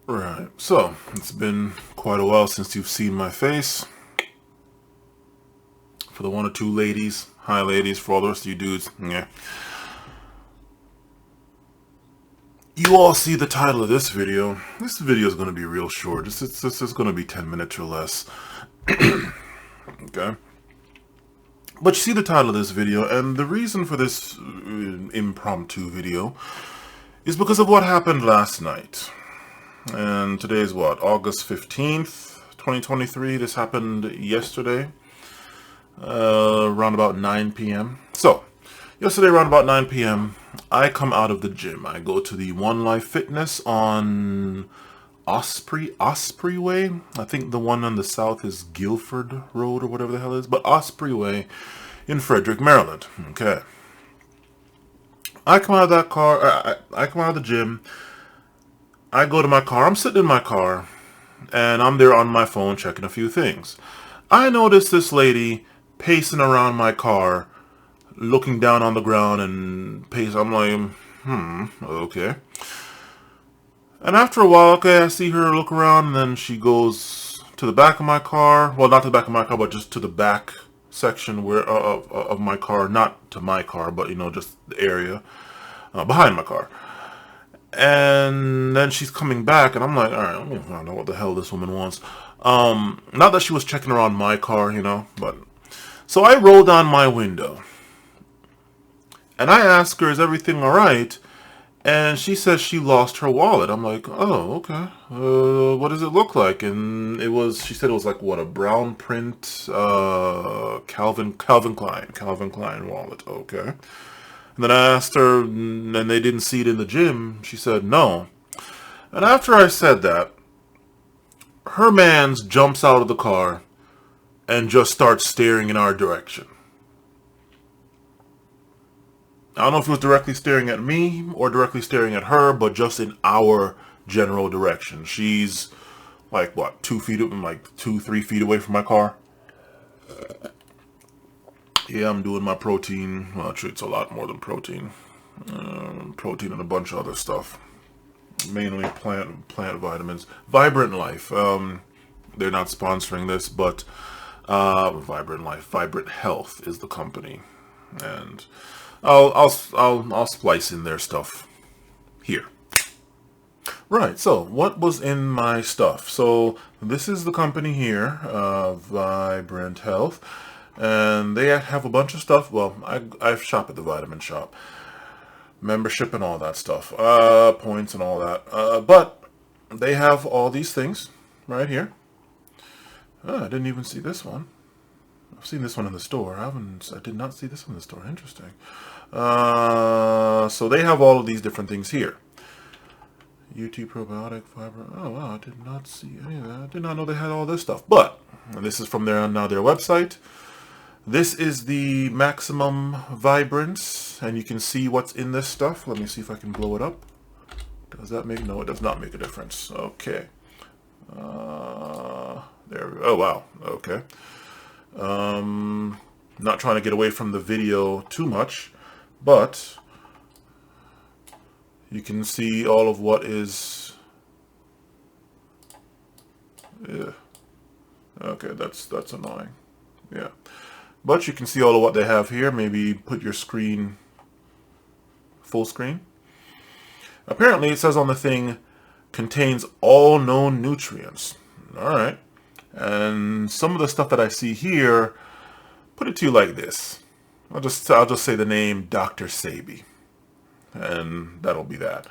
Right, so it's been quite a while since you've seen my face. For the one or two ladies, hi ladies, for all the rest of you dudes, yeah. You all see the title of this video. This video is going to be real short. This is going to be 10 minutes or less. Okay? But you see the title of this video, and the reason for this impromptu video is because of what happened last night. And today is what? August 15th, 2023. This happened yesterday, around about 9 p.m. So, yesterday around about 9 p.m., I come out of the gym. I go to the One Life Fitness on Osprey Way. I think the one on the south is Guilford Road or whatever the hell it is, but Osprey Way in Frederick, Maryland. Okay. I come out of that car. I come out of the gym. I go to my car. I'm sitting in my car, and I'm there on my phone checking a few things. I notice this lady pacing around my car, looking down on the ground and pacing. I'm like, okay. And after a while, okay, I see her look around, and then she goes to the back of my car. Well, not to the back of my car, but just to the back section where of my car. Not to my car, but, just the area behind my car. And then she's coming back, and I'm like, all right, let me find out what the hell this woman wants. Not that she was checking around my car, but... So I roll down my window, and I ask her, is everything all right? And she says she lost her wallet. I'm like, oh, okay. What does it look like? And she said it was like, what, a brown print Calvin Klein wallet. Okay. And then I asked her, and they didn't see it in the gym. She said no. And after I said that, her mans jumps out of the car and just starts staring in our direction. I don't know if he was directly staring at me or directly staring at her, but just in our general direction. She's like, what, 3 feet away from my car? Yeah, I'm doing my protein. Well, actually, it's a lot more than protein. Protein and a bunch of other stuff. Mainly plant vitamins. Vibrant Life. They're not sponsoring this, but Vibrant Life, Vibrant Health is the company, and I'll splice in their stuff here. Right. So what was in my stuff? So this is the company here, Vibrant Health. And they have a bunch of stuff. Well, I shop at the vitamin shop. Membership and all that stuff. Points and all that. But they have all these things right here. Oh, I didn't even see this one. I've seen this one in the store. I did not see this one in the store. Interesting. So they have all of these different things here. UT probiotic fiber. Oh wow, I did not see any of that. I did not know they had all this stuff. But this is from their website. This is the Maximum Vibrance, and you can see what's in this stuff. Let me see if I can blow it up. Does that make... No, it does not make a difference. Okay. There. Oh, wow. Okay. Not trying to get away from the video too much, but you can see all of what is... Yeah. Okay, that's annoying. Yeah. But you can see all of what they have here. Maybe put your screen full screen. Apparently it says on the thing, contains all known nutrients. Alright. And some of the stuff that I see here, put it to you like this. I'll just say the name Dr. Sebi. And that'll be that.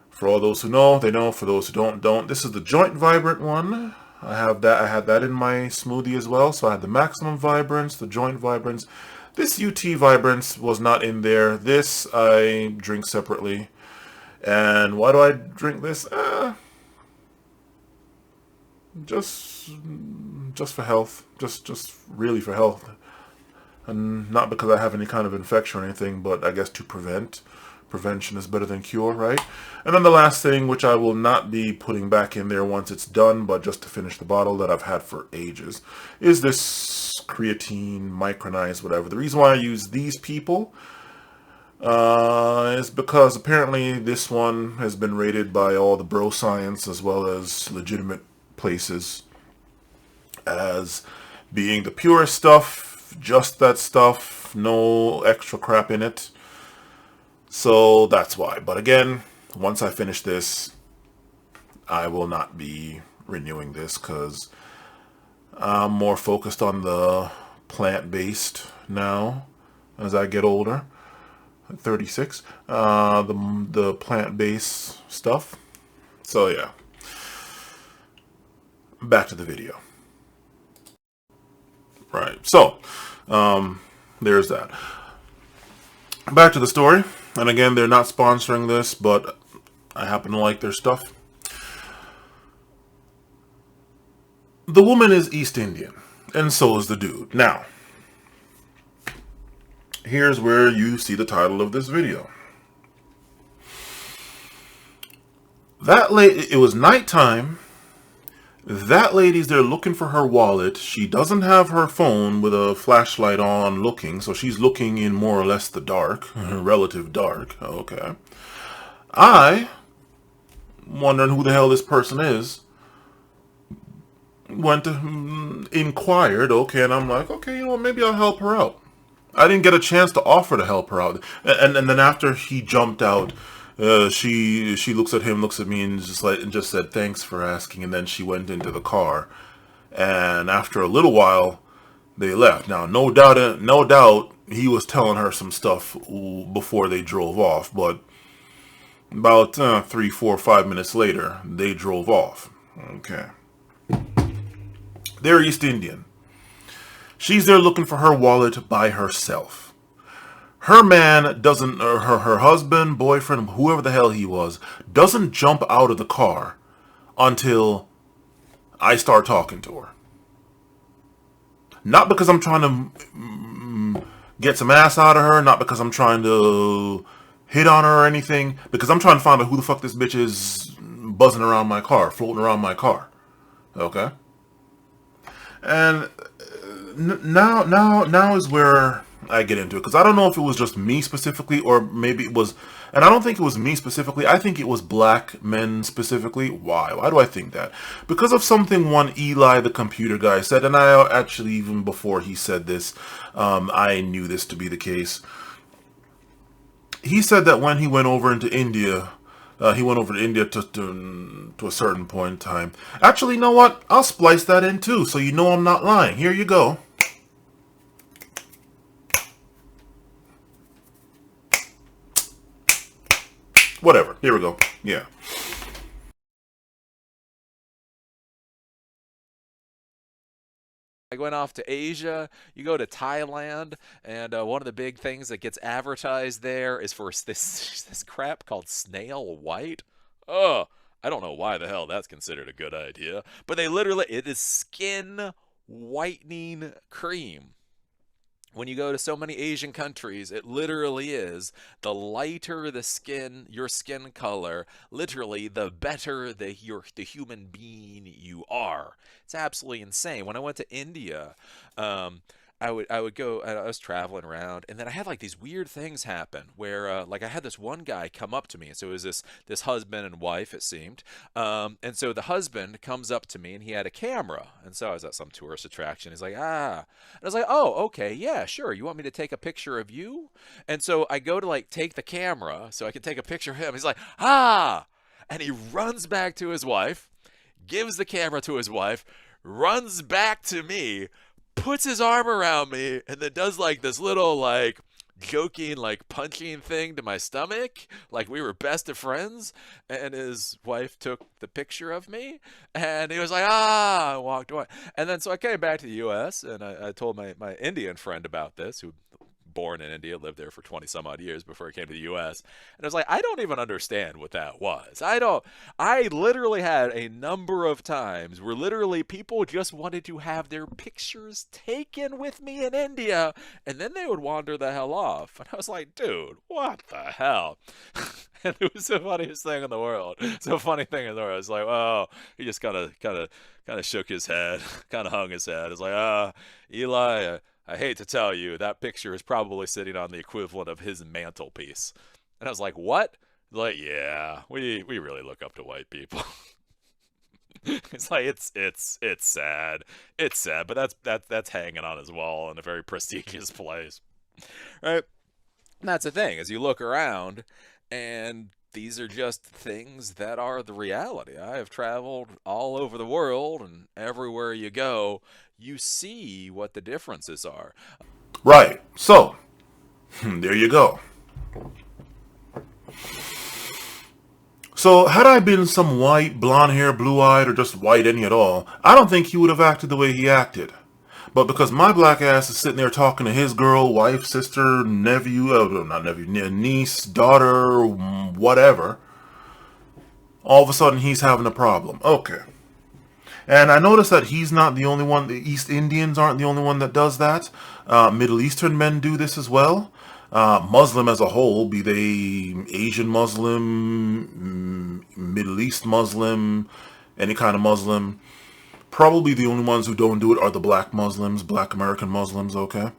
For all those who know, they know. For those who don't. This is the Joint Vibrant one. I had that in my smoothie as well. So I had the Maximum Vibrance, the Joint Vibrance. This UT Vibrance was not in there. This I drink separately. And why do I drink this? Just for health. Just really for health. And not because I have any kind of infection or anything, but I guess to prevent. Prevention is better than cure, right? And then the last thing, which I will not be putting back in there once it's done, but just to finish the bottle that I've had for ages, is this creatine, micronized, whatever. The reason why I use these people It's because apparently this one has been rated by all the bro science as well as legitimate places as being the purest stuff, just that stuff, no extra crap in it. So that's why. But again, once I finish this, I will not be renewing this because I'm more focused on the plant-based now as I get older. 36. The plant-based stuff. So yeah, back to the video. Right. So there's that. Back to the story. And again, they're not sponsoring this, but I happen to like their stuff. The woman is East Indian, and so is the dude. Now, here's where you see the title of this video. It was nighttime. That lady's there looking for her wallet. She doesn't have her phone with a flashlight on looking, so she's looking in more or less the dark, relative dark. Okay. I, wondering who the hell this person is, went to, inquired, okay, and I'm like, okay, you know what, maybe I'll help her out. I didn't get a chance to offer to help her out. And then after he jumped out, she looks at him, looks at me, and just said thanks for asking. And then she went into the car. And after a little while, they left. Now, no doubt, he was telling her some stuff before they drove off. But about 3, 4, 5 minutes later, they drove off. Okay, they're East Indian. She's there looking for her wallet by herself. Her man doesn't, or her husband, boyfriend, whoever the hell he was, doesn't jump out of the car until I start talking to her. Not because I'm trying to get some ass out of her, not because I'm trying to hit on her or anything, because I'm trying to find out who the fuck this bitch is buzzing around my car, floating around my car. Okay? And now is where I get into it, because I don't know if it was just me specifically, or maybe it was, and I don't think it was me specifically. I think it was black men specifically. Why? Why do I think that? Because of something one Eli, the computer guy, said, and I actually, even before he said this, I knew this to be the case. He said that when he went over into India, he went over to India to a certain point in time. Actually, you know what? I'll splice that in too, so you know I'm not lying. Here you go. Whatever. Here we go. Yeah. I went off to Asia. You go to Thailand, and one of the big things that gets advertised there is for this crap called snail white. Oh, I don't know why the hell that's considered a good idea, but it is skin whitening cream. When you go to so many Asian countries, it literally is the lighter the skin, your skin color, literally the better the human being you are. It's absolutely insane. When I went to India, I would go. I was traveling around, and then I had like these weird things happen where like I had this one guy come up to me, and so it was this husband and wife, it seemed, and so the husband comes up to me, and he had a camera, and so I was at some tourist attraction. He's like, ah, and I was like, oh, okay, yeah, sure. You want me to take a picture of you? And so I go to like take the camera so I can take a picture of him. He's like, ah, and he runs back to his wife, gives the camera to his wife, runs back to me, puts his arm around me, and then does like this little like joking like punching thing to my stomach like we were best of friends. And his wife took the picture of me, and he was like, ah, I walked away. And then so I came back to the US, and I told my Indian friend about this, who born in India, lived there for 20 some odd years before I came to the US. And I was like, I don't even understand what that was. I literally had a number of times where literally people just wanted to have their pictures taken with me in India, and then they would wander the hell off. And I was like, dude, what the hell? And it was the funniest thing in the world. So funny thing in the world. It's like, oh, he just kind of shook his head, kind of hung his head. It's like, Eli, I hate to tell you, that picture is probably sitting on the equivalent of his mantelpiece. And I was like, what? Like, yeah, we really look up to white people. It's like it's sad. It's sad, but that's hanging on his wall in a very prestigious place. Right? And that's the thing, as you look around, and these are just things that are the reality. I have traveled all over the world, and everywhere you go, you see what the differences are. Right. So, there you go. So, had I been some white, blonde hair, blue eyed, or just white any at all, I don't think he would have acted the way he acted. But because my black ass is sitting there talking to his girl, wife, sister, nephew, not nephew, niece, daughter, whatever, all of a sudden he's having a problem. Okay. And I noticed that he's not the only one. The East Indians aren't the only one that does that. Middle Eastern men do this as well. Muslim as a whole, be they Asian Muslim, Middle East Muslim, any kind of Muslim, probably the only ones who don't do it are the black Muslims, black American Muslims, okay?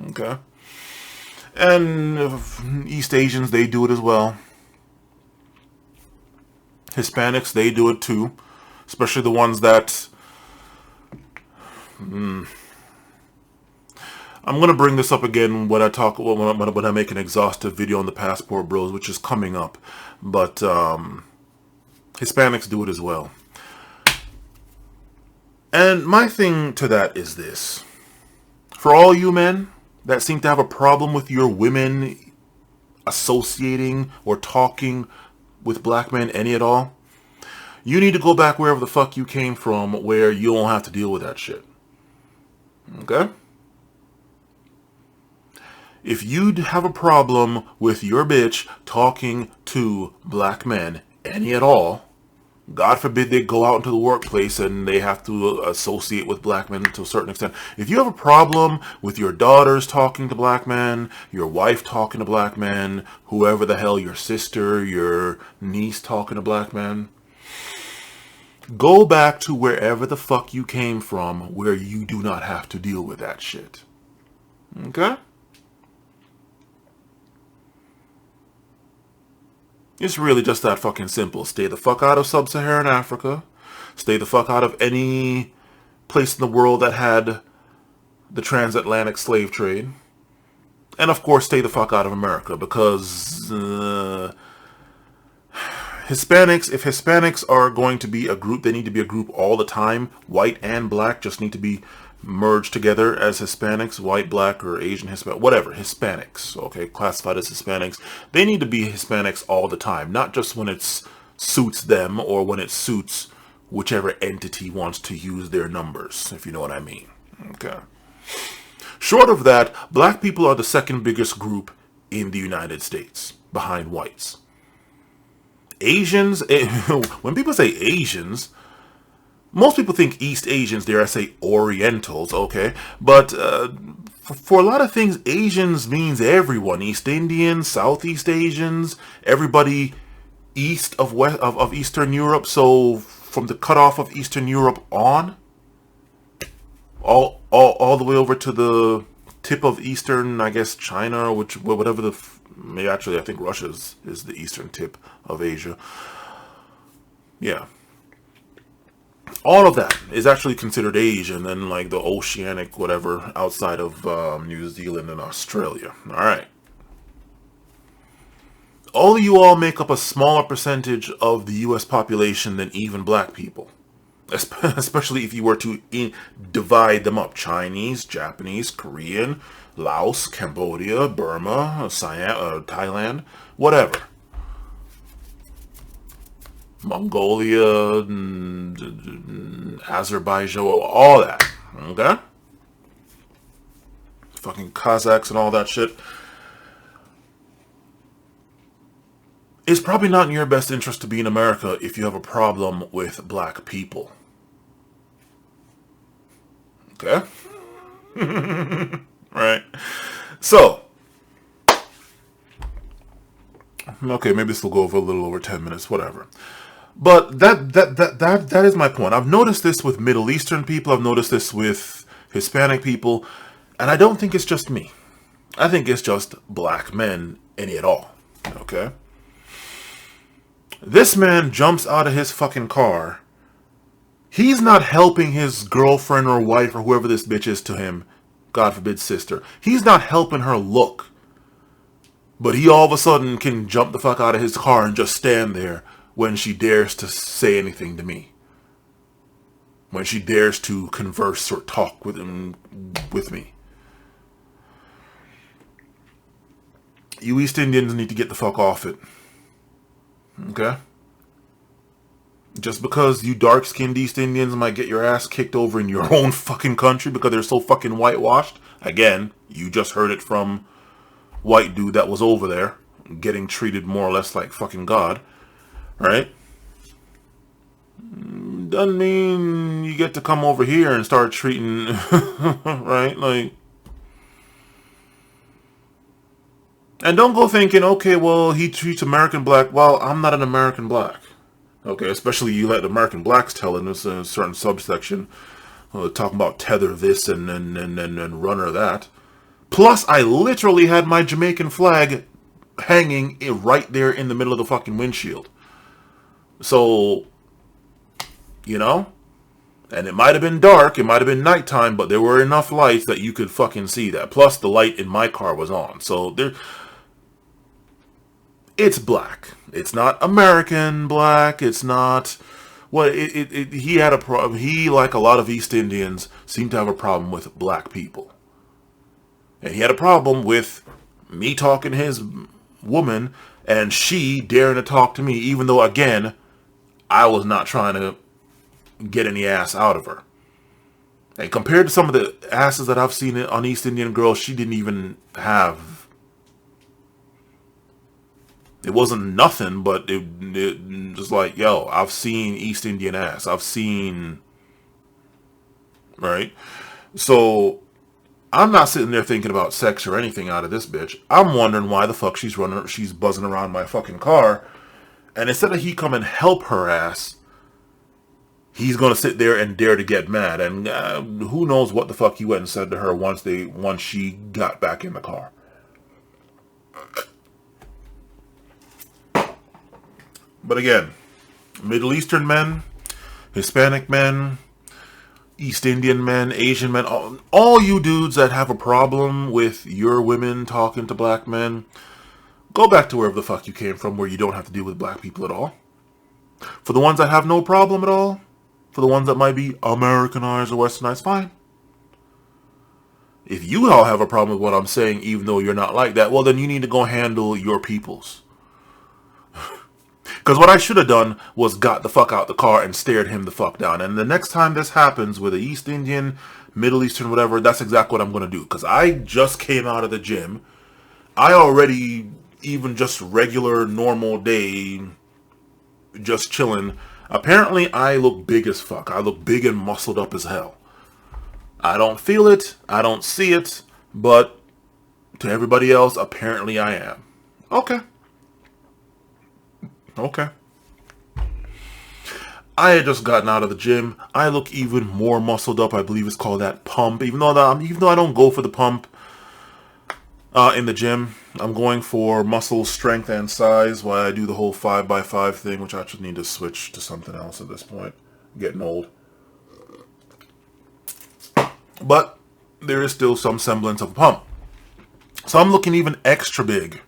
Okay. And East Asians, they do it as well. Hispanics, they do it too. Especially the ones that... I'm going to bring this up again when I make an exhaustive video on the Passport Bros, which is coming up. But Hispanics do it as well. And my thing to that is this. For all you men that seem to have a problem with your women associating or talking with black men any at all, you need to go back wherever the fuck you came from, where you don't have to deal with that shit. Okay? If you have a problem with your bitch talking to black men, any at all, God forbid they go out into the workplace and they have to associate with black men to a certain extent. If you have a problem with your daughters talking to black men, your wife talking to black men, whoever the hell, your sister, your niece talking to black men, go back to wherever the fuck you came from, where you do not have to deal with that shit. Okay? It's really just that fucking simple. Stay the fuck out of sub-Saharan Africa. Stay the fuck out of any place in the world that had the transatlantic slave trade. And of course, stay the fuck out of America, because Hispanics, if Hispanics are going to be a group, they need to be a group all the time. White and black just need to be merged together as Hispanics, white, black, or Asian, Hispanic, whatever, Hispanics, okay, classified as Hispanics. They need to be Hispanics all the time, not just when it suits them or when it suits whichever entity wants to use their numbers, if you know what I mean. Okay. Short of that, black people are the second biggest group in the United States, behind whites. Asians, when people say Asians, most people think East Asians, dare I say Orientals, okay? But for a lot of things, Asians means everyone. East Indians, Southeast Asians, everybody east of Eastern Europe. So from the cutoff of Eastern Europe on, all the way over to the tip of Eastern, I guess, China, or whatever actually, I think Russia is the eastern tip of Asia. Yeah. All of that is actually considered Asian, and like the oceanic whatever outside of New Zealand and Australia. All right. All of you all make up a smaller percentage of the U.S. population than even black people. Especially if you were to divide them up. Chinese, Japanese, Korean, Laos, Cambodia, Burma, Thailand, whatever. Mongolia, Azerbaijan, all that. Okay? Fucking Kazakhs and all that shit. It's probably not in your best interest to be in America if you have a problem with black people. Okay? Right? So, okay, maybe this will go over a little over 10 minutes, whatever. But that is my point. I've noticed this with Middle Eastern people. I've noticed this with Hispanic people. And I don't think it's just me. I think it's just black men, any at all. Okay? This man jumps out of his fucking car. He's not helping his girlfriend or wife or whoever this bitch is to him. God forbid, sister. He's not helping her look. But he all of a sudden can jump the fuck out of his car and just stand there when she dares to say anything to me. When she dares to converse or talk with me. You East Indians need to get the fuck off it. Okay? Just because you dark-skinned East Indians might get your ass kicked over in your own fucking country because they're so fucking whitewashed. Again, you just heard it from white dude that was over there getting treated more or less like fucking God. Right? Doesn't mean you get to come over here and start treating... right? Like... And don't go thinking, okay, well, he treats American black. Well, I'm not an American black. Okay, especially you let American blacks tell in this certain subsection, talking about tether this and runner that. Plus, I literally had my Jamaican flag hanging right there in the middle of the fucking windshield. So, you know, and it might have been dark, it might have been nighttime, but there were enough lights that you could fucking see that. Plus, the light in my car was on. So, there... It's black. It's not American black. It's not... Well, he had a problem. He, like a lot of East Indians, seemed to have a problem with black people. And he had a problem with me talking to his woman and she daring to talk to me, even though, again, I was not trying to get any ass out of her. And compared to some of the asses that I've seen on East Indian girls, she didn't even have... It wasn't nothing, but it was like, yo, I've seen East Indian ass. I've seen... Right? So, I'm not sitting there thinking about sex or anything out of this bitch. I'm wondering why the fuck she's buzzing around my fucking car. And instead of he come and help her ass, he's going to sit there and dare to get mad. And who knows what the fuck he went and said to her once she got back in the car. But again, Middle Eastern men, Hispanic men, East Indian men, Asian men, all you dudes that have a problem with your women talking to black men, go back to wherever the fuck you came from where you don't have to deal with black people at all. For the ones that have no problem at all, for the ones that might be Americanized or Westernized, fine. If you all have a problem with what I'm saying, even though you're not like that, well, then you need to go handle your peoples. Because what I should have done was got the fuck out the car and stared him the fuck down. And the next time this happens with an East Indian, Middle Eastern, whatever, that's exactly what I'm going to do. Because I just came out of the gym. I already, even just regular, normal day, just chilling. Apparently, I look big as fuck. I look big and muscled up as hell. I don't feel it. I don't see it. But to everybody else, apparently I am. Okay. Okay. I had just gotten out of the gym. I look even more muscled up. I believe it's called that pump. Even though I don't go for the pump in the gym, I'm going for muscle strength and size while I do the whole 5x5 thing, which I just need to switch to something else at this point. I'm getting old. But there is still some semblance of a pump. So I'm looking even extra big.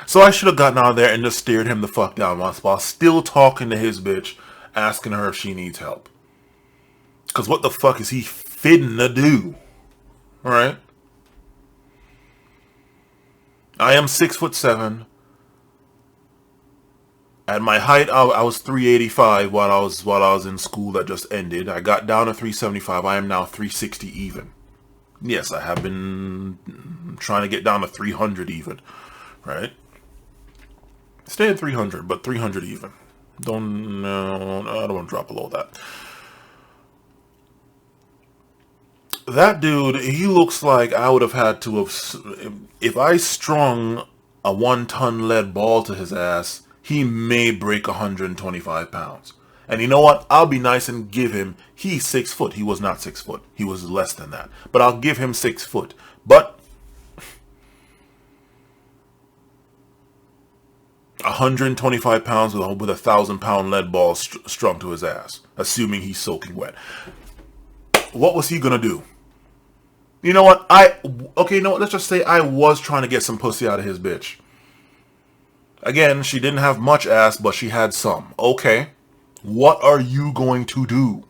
So I should have gotten out of there and just stared him the fuck down while still talking to his bitch, asking her if she needs help. Because what the fuck is he fitting to do? Alright? I am 6'7". At my height, I was 385 while I was in school that just ended. I got down to 375. I am now 360 even. Yes, I have been trying to get down to 300 even. Right? Stay at 300, but 300 even. I don't want to drop below that. That dude, he looks like I would have had to have... If I strung a 1-ton lead ball to his ass, he may break 125 pounds. And you know what? I'll be nice and give him, he's 6 foot. He was not 6 foot. He was less than that. But I'll give him 6 foot. But 125 pounds with a 1,000-pound lead ball strung to his ass, assuming he's soaking wet. What was he gonna do? You know what? Okay, you know what? Let's just say I was trying to get some pussy out of his bitch. Again, she didn't have much ass, but she had some. Okay. What are you going to do?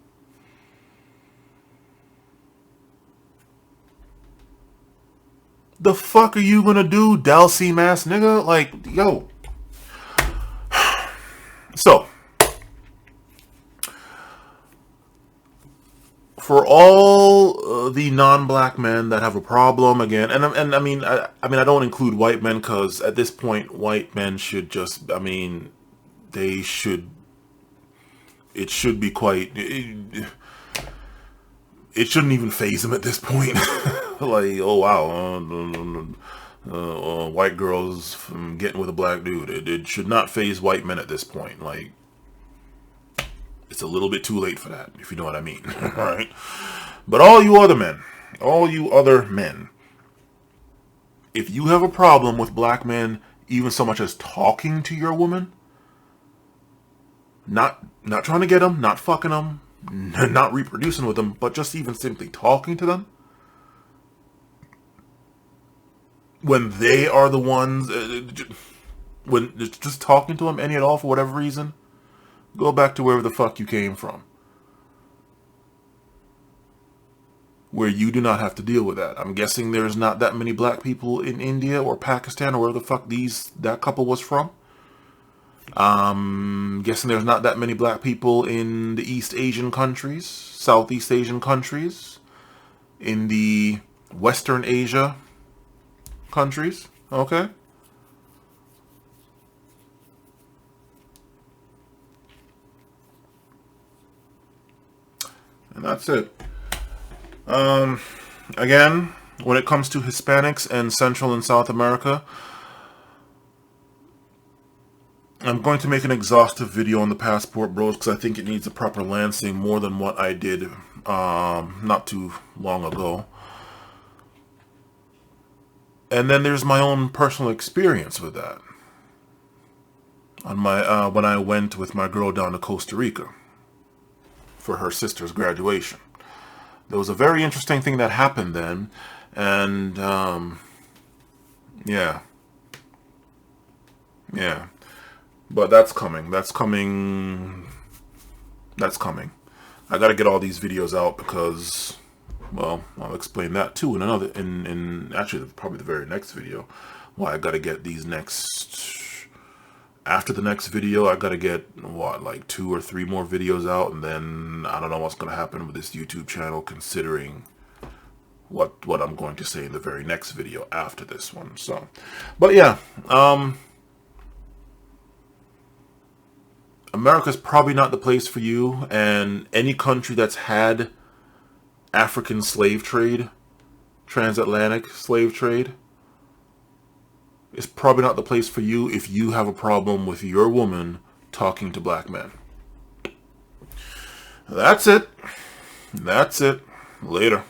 The fuck are you gonna do, Dalsim ass nigga? Like, yo. So, for all the non-black men that have a problem again, and I mean I don't include white men, because at this point white men should just, I mean, they should, it should be quite, it shouldn't even faze them at this point. Like, oh wow, white girls from getting with a black dude. It should not faze white men at this point. Like, it's a little bit too late for that, if you know what I mean. Alright? But all you other men, if you have a problem with black men, even so much as talking to your woman, not trying to get them, not fucking them, not reproducing with them, but just even simply talking to them, when they are the ones, when just talking to them any at all for whatever reason, go back to wherever the fuck you came from, where you do not have to deal with that. I'm guessing there's not that many black people in India or Pakistan or where the fuck that couple was from. Guessing there's not that many black people in the East Asian countries, Southeast Asian countries, in the Western Asia countries. Okay. And that's it. Again, when it comes to Hispanics and Central and South America, I'm going to make an exhaustive video on the passport bros, because I think it needs a proper lancing more than what I did not too long ago. And then there's my own personal experience with that. On my when I went with my girl down to Costa Rica for her sister's graduation. There was a very interesting thing that happened then, and yeah. But that's coming. That's coming. I gotta get all these videos out because, well, I'll explain that too in actually probably the very next video. Why I gotta get these after the next video, I gotta get, what, like 2 or 3 more videos out, and then I don't know what's gonna happen with this YouTube channel, considering what I'm going to say in the very next video after this one. So, but yeah, America's probably not the place for you, and any country that's had African slave trade, transatlantic slave trade, is probably not the place for you if you have a problem with your woman talking to black men. That's it. Later.